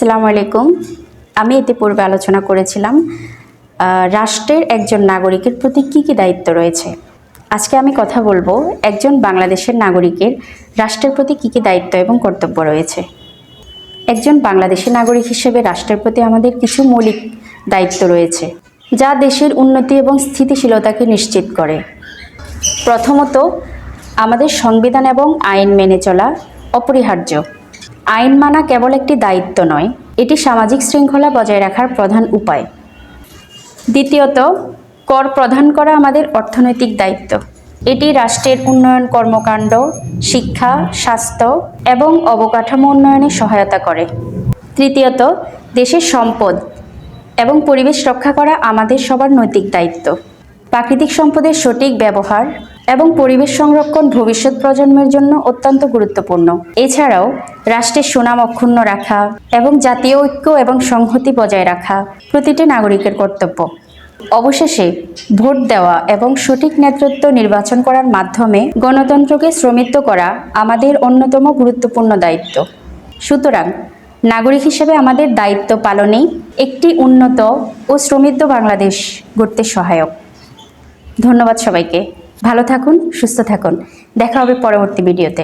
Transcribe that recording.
আসসালামু আলাইকুম। আমি ইতিপূর্বে আলোচনা করেছিলাম রাষ্ট্রের একজন নাগরিকের প্রতি কী কী দায়িত্ব রয়েছে। আজকে আমি কথা বলবো একজন বাংলাদেশের নাগরিকের রাষ্ট্রের প্রতি কী কী দায়িত্ব এবং কর্তব্য রয়েছে। একজন বাংলাদেশি নাগরিক হিসেবে রাষ্ট্রের প্রতি আমাদের কিছু মৌলিক দায়িত্ব রয়েছে, যা দেশের উন্নতি এবং স্থিতিশীলতাকে নিশ্চিত করে। প্রথমত, আমাদের সংবিধান এবং আইন মেনে চলা অপরিহার্য। আইন মানা কেবল একটি দায়িত্ব নয়, এটি সামাজিক শৃঙ্খলা বজায় রাখার প্রধান উপায়। দ্বিতীয়ত, কর প্রদান করা আমাদের অর্থনৈতিক দায়িত্ব। এটি রাষ্ট্রের উন্নয়ন কর্মকাণ্ড, শিক্ষা, স্বাস্থ্য এবং অবকাঠামো উন্নয়নে সহায়তা করে। তৃতীয়ত, দেশের সম্পদ এবং পরিবেশ রক্ষা করা আমাদের সবার নৈতিক দায়িত্ব। প্রাকৃতিক সম্পদের সঠিক ব্যবহার এবং পরিবেশ সংরক্ষণ ভবিষ্যৎ প্রজন্মের জন্য অত্যন্ত গুরুত্বপূর্ণ। এছাড়াও রাষ্ট্রের সুনাম অক্ষুণ্ণ রাখা এবং জাতীয় ঐক্য এবং সংহতি বজায় রাখা প্রতিটি নাগরিকের কর্তব্য। অবশেষে, ভোট দেওয়া এবং সঠিক নেতৃত্ব নির্বাচন করার মাধ্যমে গণতন্ত্রকে সমৃদ্ধ করা আমাদের অন্যতম গুরুত্বপূর্ণ দায়িত্ব। সুতরাং, নাগরিক হিসেবে আমাদের দায়িত্ব পালনেই একটি উন্নত ও সমৃদ্ধ বাংলাদেশ গড়তে সহায়ক। ধন্যবাদ সবাইকে। ভালো থাকুন, সুস্থ থাকুন। দেখা হবে পরবর্তী ভিডিওতে।